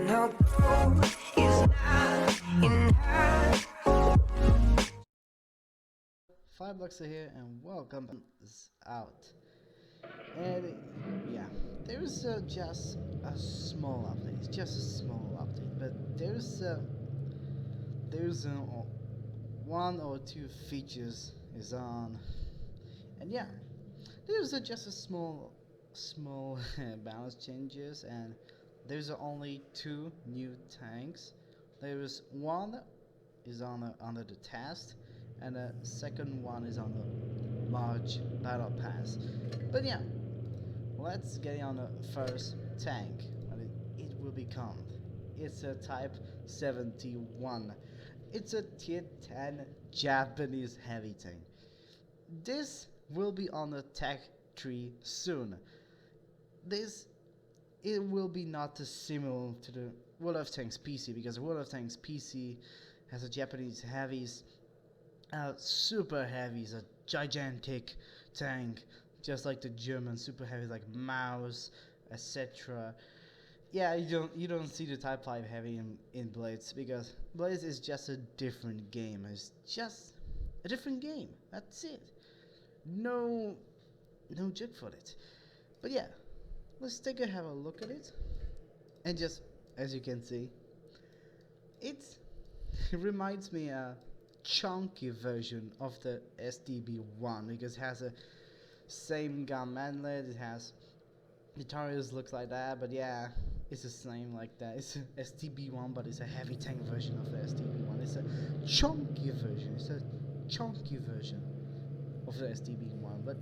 no gold is not enough. Five Blocks are here and welcome out. And yeah, there's just a small update, but there's one or two features is on, and yeah, there's just a small balance changes, and there's only two new tanks. There's one is on under the test, and the second one is on the March Battle Pass. But yeah, let's get on the first tank. It will become. It's a Type 71. It's a Tier 10 Japanese heavy tank. This will be on the tech tree soon. This it will be not similar to the World of Tanks PC, because the World of Tanks PC has a Japanese heavies, super heavies, a gigantic tank, just like the German super heavies like Maus, etc. Yeah, you don't see the Type 5 heavy in Blitz, because Blitz is just a different game. It's just a different game. That's it. No joke for it. But yeah, let's have a look at it, and just as you can see, it reminds me a chunky version of the SDB1, because it has a same gun manlet. It has the turrets looks like that, but yeah, it's the same like that. It's a SDB1, but it's a heavy tank version of the SDB1. It's a chunky version. It's a chunky version of the SDB1. But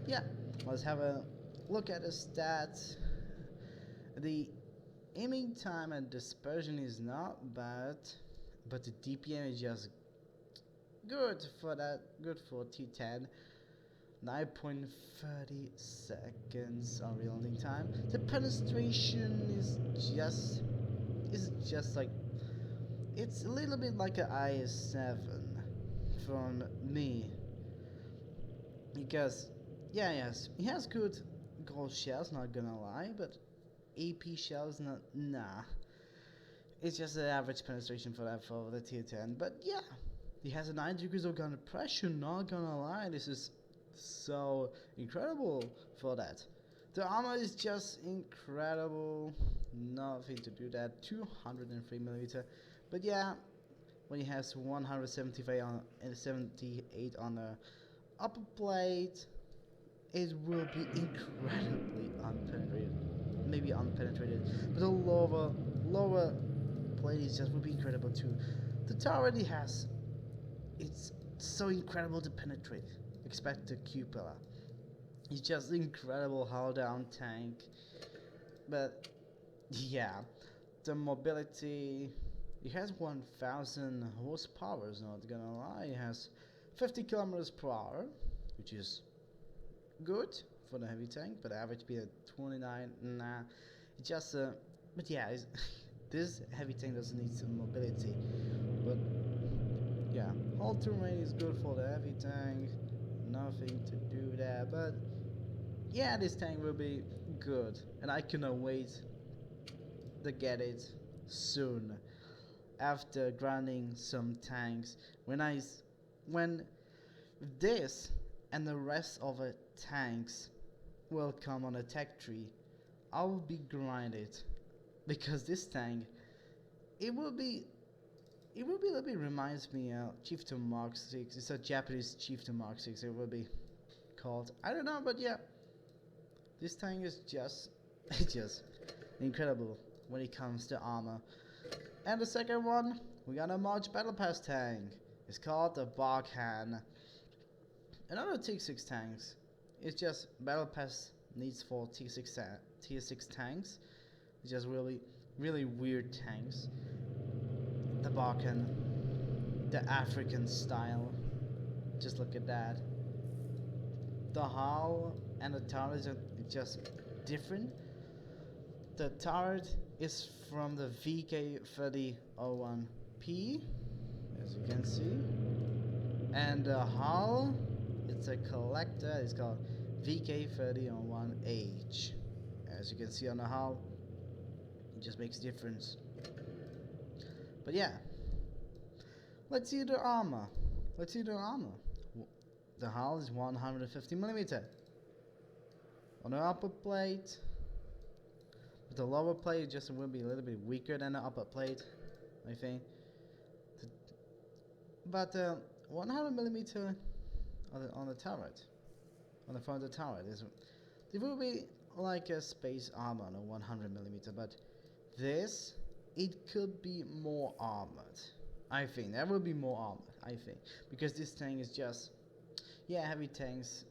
yeah, let's have a look at the stats. The aiming time and dispersion is not bad, but the DPM is just good for that. Good for T10. 9.30 seconds on reloading time. The penetration is just like, it's a little bit like an IS-7 from me, because yeah, yes, he has good gold shells, not gonna lie, but AP shells, not, nah. It's just the average penetration for that for the tier 10. But yeah, he has a 9 degrees of gun pressure, not gonna lie. This is so incredible for that. The armor is just incredible. Nothing to do that. 203 millimeter. But yeah, when he has 175 on and 78 on the upper plate, it will be incredibly unpenetrated. Maybe unpenetrated, but the lower plate is just will be incredible too. The turret he has, it's so incredible to penetrate. Expect the cupola. It's just incredible hull down tank. But yeah, the mobility. It has 1,000 horsepower. Not gonna lie, it has 50 kilometers per hour, which is good for the heavy tank. But average speed at 29. Nah, it's just but yeah, this heavy tank doesn't need some mobility. But yeah, all terrain is good for the heavy tank. Nothing to do there, but yeah, this tank will be good, and I cannot wait to get it soon. After grinding some tanks, when this and the rest of the tanks will come on a tech tree, I will be grinded, because this tank, it will be a little bit reminds me of Chieftain Mark 6. It's a Japanese Chieftain Mark 6. It will be called. I don't know, but yeah, this tank is just it's just incredible when it comes to armor. And the second one, we got a March Battle Pass tank. It's called the Barkhan. Another Tier 6 tanks. It's just Battle Pass needs for Tier 6 tanks. It's just really weird tanks. The Balkan, the African style. Just look at that. The hull and the turret are just different. The turret is from the VK3001P, as you can see, and the hull, it's a collector. It's called VK3001H, as you can see on the hull. It just makes a difference. But yeah, let's see the armor. Let's see the armor. The hull is 150mm. On the upper plate, the lower plate just will be a little bit weaker than the upper plate, I think. But 100mm on the turret, on the front of the turret, it will be like a space armor on a 100mm. But this, it could be more armored. I think that will be more armored. I think because this tank is just, yeah, heavy tanks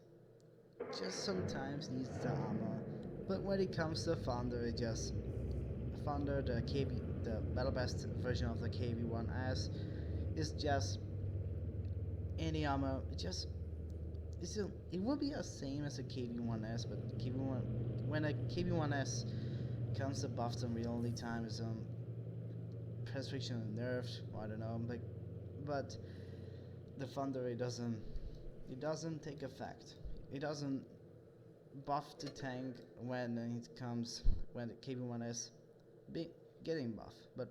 just sometimes needs the armor. But when it comes to Thunder, it just Thunder, the battle best version of the KV-1S is just any armor. It will be the same as a KV-1S, but when a KV-1S comes to buff some real only time is restriction nerfed, or I don't know, but the Thunder it doesn't take effect. It doesn't buff the tank when the KV-1S getting buff, but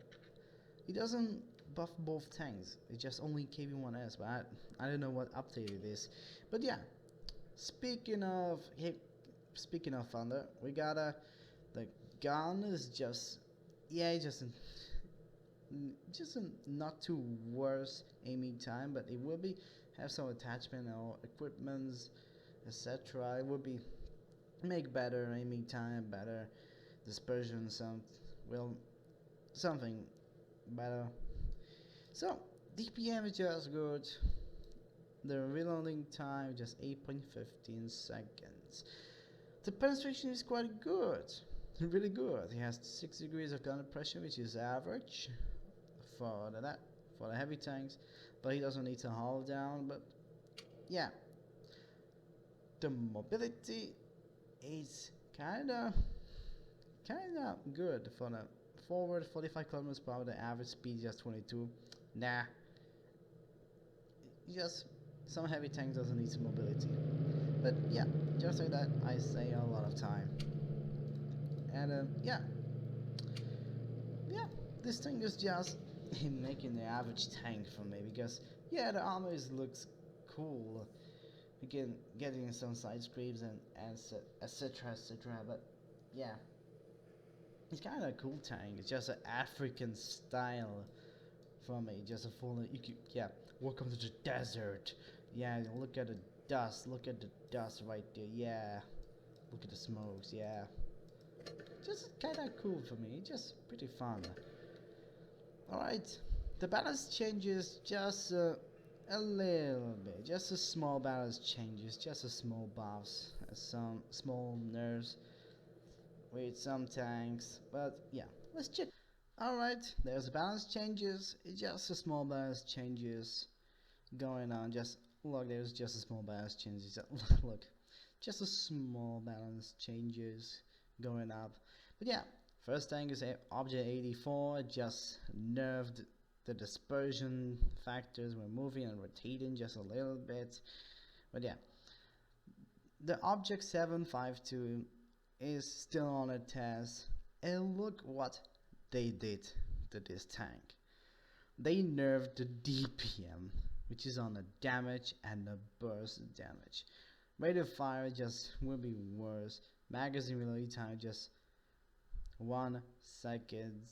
it doesn't buff both tanks. It's just only KV-1S, but I don't know what update it is. But yeah, speaking of Thunder, we got the gun is just just a not too worse aiming time, but it will be have some attachment or equipments, etc. It will be make better aiming time, better dispersion, something better. So DPM is just good. The reloading time just 8.15 seconds. The penetration is quite good, really good. He has 6 degrees of gun pressure, which is average for the heavy tanks, but he doesn't need to hull down. But yeah, the mobility is kinda good for the forward 45 kilometers per hour. The average speed just 22. Nah, just some heavy tanks doesn't need some mobility. But yeah, just like that, I say a lot of time. And yeah, this thing is just making the average tank for me, because yeah, the armor looks cool. Again, getting some side scrapes and etc. But yeah, it's kind of a cool tank. It's just an African style for me. Just a full, welcome to the desert. Yeah, look at the dust. Look at the dust right there. Yeah, look at the smokes. Yeah, just kind of cool for me. Just pretty fun. Alright, the balance changes just a little bit. Just a small balance changes. Just a small buffs. Some small nerfs with some tanks. But yeah, let's check. Alright, there's balance changes. It's just a small balance changes going on. Just look, there's just a small balance changes. Look, just a small balance changes going up. But yeah, first thing is Object 84 just nerfed the dispersion factors. We're moving and rotating just a little bit. But yeah, the Object 752 is still on a test. And look what they did to this tank. They nerfed the DPM, which is on the damage and the burst damage. Rate of fire just will be worse. Magazine reload time just 1 second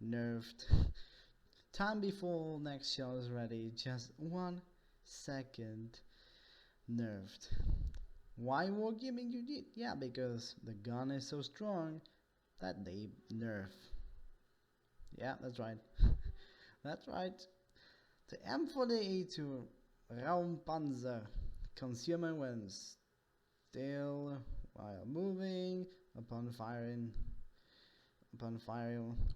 nerfed. Time before next shell is ready, just 1 second nerfed. Why wargaming you did? Yeah, because the gun is so strong that they nerf. Yeah, that's right. That's right. The M40A2 Raumpanzer consumer when still while moving, upon firing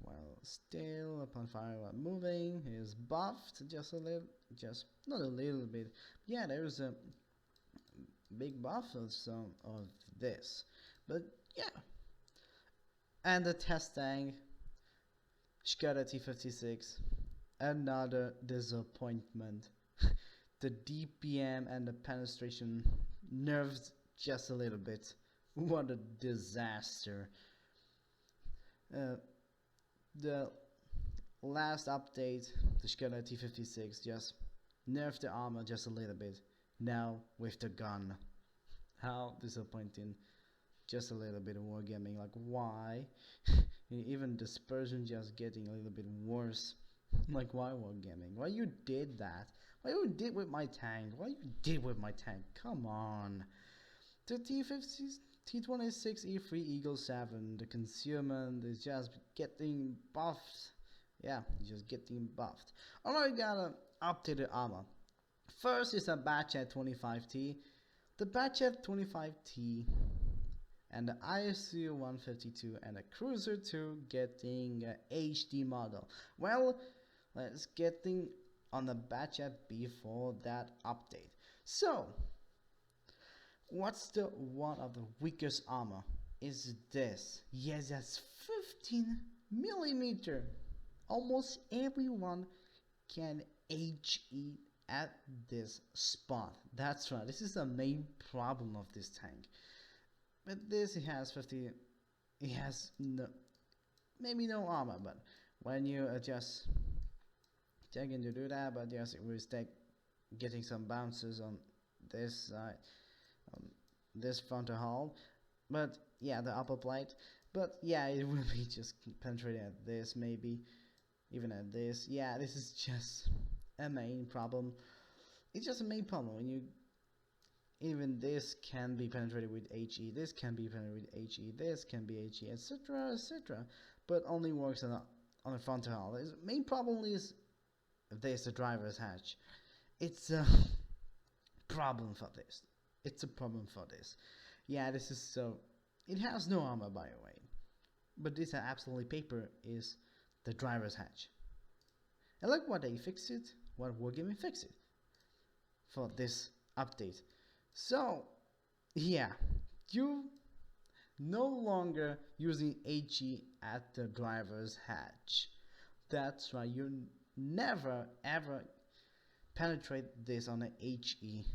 while still, upon firing while moving, is buffed just a little, just not a little bit. Yeah, there's a big buff of some of this, but yeah. And the test tank, Skoda T56, another disappointment. The DPM and the penetration nerfed just a little bit. What a disaster. uh, the last update, the Skella T56, just nerfed the armor just a little bit. Now with the gun. How disappointing. Just a little bit of wargaming. Like, why? Even dispersion just getting a little bit worse. Like, why wargaming? Why you did that? Why you did with my tank? Why you did with my tank? Come on. The T50, T26 E3 Eagle 7, the concealment is just getting buffed. Yeah, just getting buffed. Alright, got an updated armor. First is a Batchet 25T. The Batchet 25T and the ISU 152 and a Cruiser 2 getting a HD model. Well, let's getting on the Batchet before that update. So, what's the one of the weakest armor? Is this? Yes, that's 15 millimeter. Almost everyone can HE at this spot. That's right. This is the main problem of this tank. But this, it has 50. It has no, maybe no armor, but when you just taking to do that, but just it will start getting some bounces on this side, on this frontal hull. But yeah, the upper plate. But yeah, it will be just penetrating at this, maybe even at this. Yeah, this is just a main problem. It's just a main problem when you. Even this can be penetrated with HE, this can be penetrated with HE, this can be HE, etc, etc, but only works on a frontal hull. The main problem is this, the driver's hatch. It's a problem for this. It's a problem for this. Yeah, this is so. It has no armor, by the way, but this absolutely paper is the driver's hatch. And look what they fixed it. What Wargaming fixed it for this update. So, yeah, you no longer using HE at the driver's hatch. That's right, you never ever penetrate this on the HE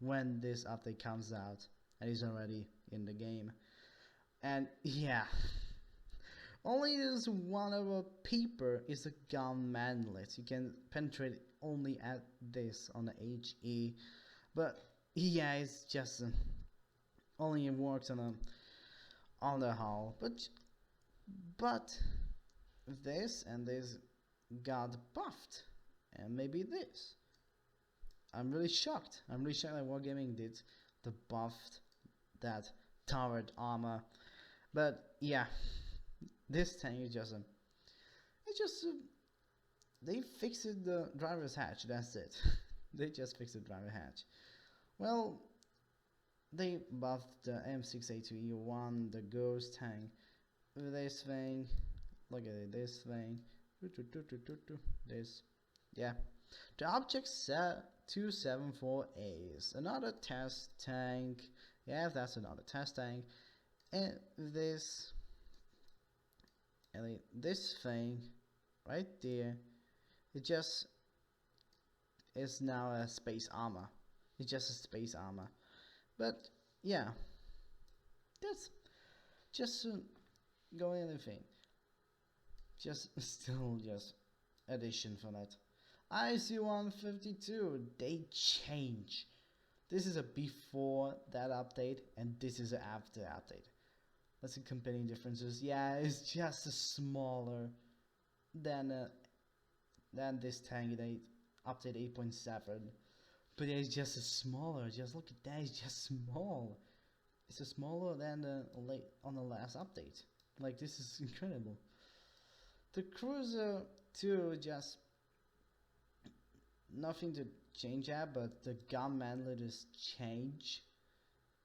when this update comes out and is already in the game. And yeah, only this one of a paper is a gun manlet. You can penetrate only at this on the HE, but yeah, it's just only it works on the hull, but this and this got buffed, and maybe this. I'm really shocked. I'm really shocked that Wargaming did the buffed that turret armor, but yeah, this tank is just they fixed the driver's hatch. That's it. They just fixed the driver hatch. Well, they buffed the M6A2E1, the ghost tank, this thing, look at it, this thing, this, yeah. The Object 274A is another test tank, yeah, that's another test tank, and this thing, right there, it just is now a space armor. It's just a space armor, but yeah, that's just going anything. Just still just addition for that. IC152, they change. This is a before that update, and this is an after update. Let's see comparing differences. Yeah, it's just a smaller than this tank. They update 8.7. But it's just a smaller. Just look at that. It's just small. It's a smaller than on the last update. Like, this is incredible. The Cruiser 2 just nothing to change at, but the gun manlet is change.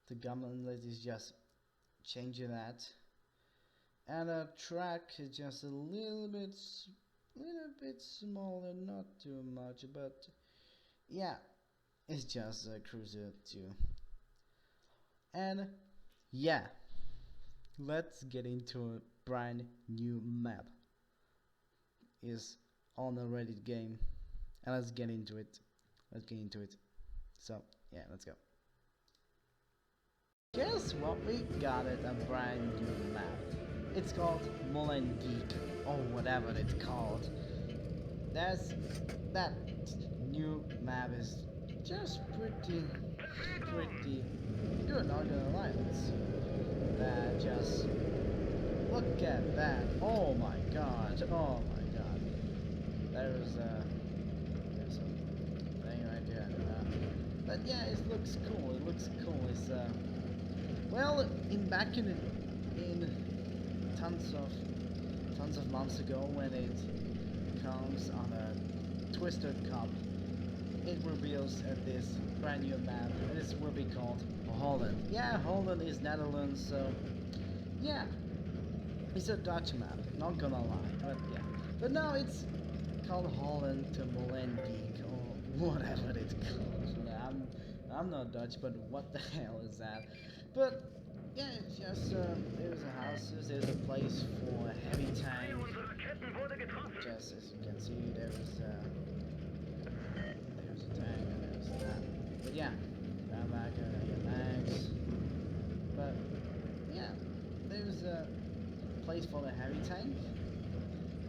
The gun manlet is just changing that, and the track is just a little bit smaller, not too much, but yeah. It's just a Cruiser 2. And yeah, let's get into a brand new map. Is on a Reddit game, and let's get into it. So yeah, let's go. Guess what? We got it, a brand new map. It's called Mullen Geek, or whatever it's called. That new map is just pretty good, not gonna lie. Let's see. That just look at that. Oh my god. There's a thing right there. But yeah, it looks cool. It's well, in tons of months ago, when it comes on a Twisted Cup, it reveals this brand new map, and this will be called Holland. Yeah, Holland is Netherlands, so yeah, it's a Dutch map. Not gonna lie, but yeah. But now it's called Holland to Molenbeek or whatever it's called. I'm not Dutch, but what the hell is that? But yeah, it's just there's a houses, there's a place for a heavy tank. Just as you can see, there's a tank and there's that. But yeah, down back your tanks. But yeah, there's a place for the heavy tank.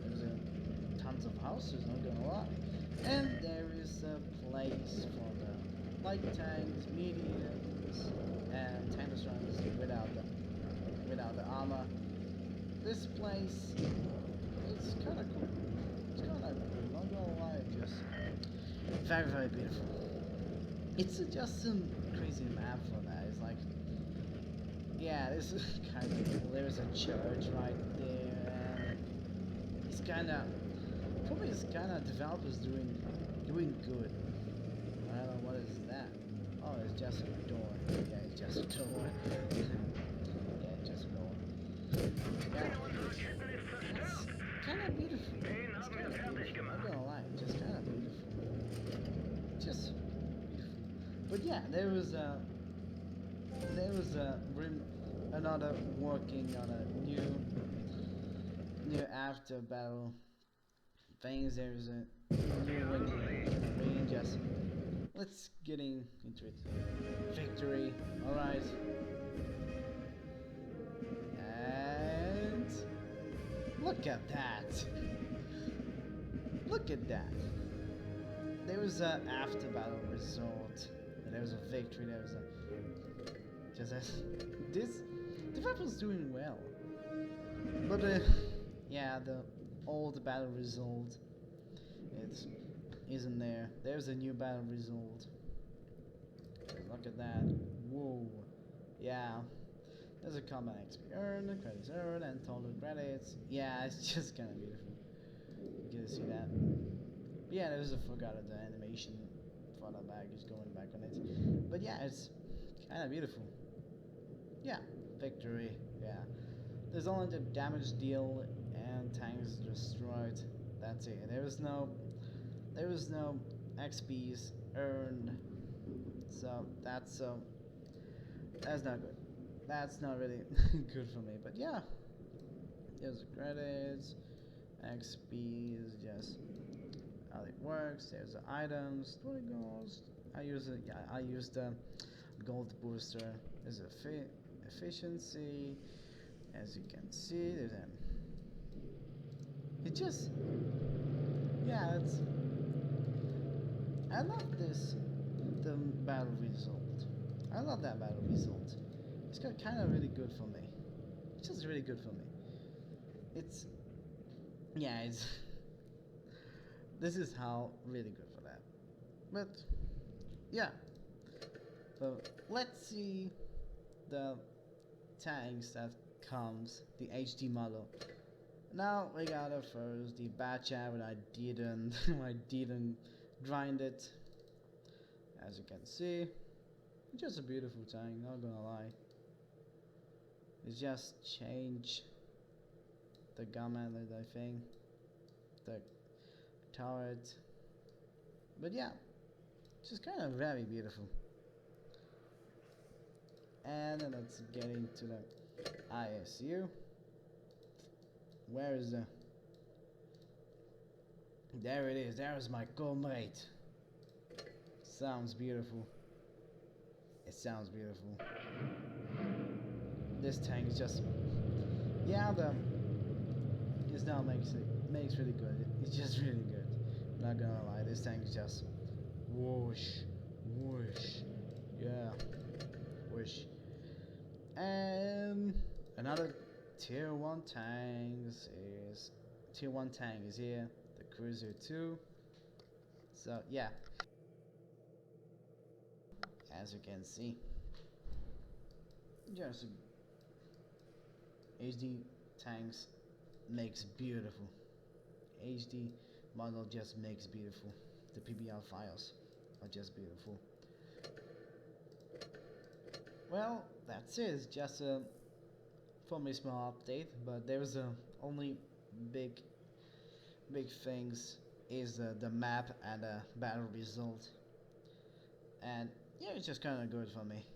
There's tons of houses, not gonna lie. And there is a place for the light tanks, mediums, and tandestrons without the armor. This place is kind of cool. It's kind of cool, not gonna lie. Just very beautiful. It's just some crazy map for that. It's like, yeah, this is kind of cool. There's a church right there, and it's kind of, for me, it's kind of developers doing good. I don't know, what is that? Oh, it's just a door. Yeah, it's just a door. Yeah, it's just a door. Yeah, it's kind of beautiful. It's kind of beautiful. I'm not gonna lie, it's just kind of beautiful. Just beautiful. But yeah, there was another working on a new after battle things. There's a new win. Just let's get into it. Victory. All right. And look at that. Look at that. There was a after battle result. There was a victory. There was a just as this developer's doing well. But yeah, the old battle result, it isn't there. There's a new battle result. Look at that. Whoa. Yeah. There's a combat XP earned, credits earned, and total credits. Yeah, it's just kind of beautiful. You can see that. But yeah, there's a forgot of the animation for the baggage going back on it. But yeah, it's kind of beautiful. Yeah, victory. Yeah. There's only the damage deal and tanks destroyed. That's it. There was no XPs earned. So that's not good. That's not really good for me. But yeah, there's the credits, XPs, just how it works. There's the items, 20 goals. I use the gold booster. There's efficiency. As you can see, there's I love the battle result. I love that battle result. It's kind of really good for me. It's just really good for me. It's this is how really good for that. But yeah. So let's see the tanks that comes, the HD model. Now we gotta first the batch app, and I didn't grind it. As you can see, it's just a beautiful tank, not gonna lie. It's just change the gun method, I think, the turret. But yeah, it's just kind of very beautiful. And then let's get into the ISU. Where is the... There it is. There is my comrade. Sounds beautiful. It sounds beautiful. This tank is just Yeah, this now makes really good. It's just really good. Not gonna lie, this tank is just whoosh, whoosh, yeah, whoosh. And another tier 1 tank is here, the Cruiser 2. So yeah, as you can see, just HD tanks makes beautiful. HD model just makes beautiful. The PBR files are just beautiful. Well, that's it. It's just a for me small update, but there's only big things is the map and the battle result, and yeah, it's just kind of good for me.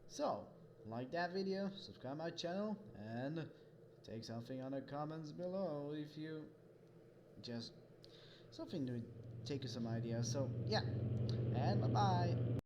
So like that video, subscribe my channel, and take something on the comments below if you just something to take you some ideas. So yeah, and bye bye.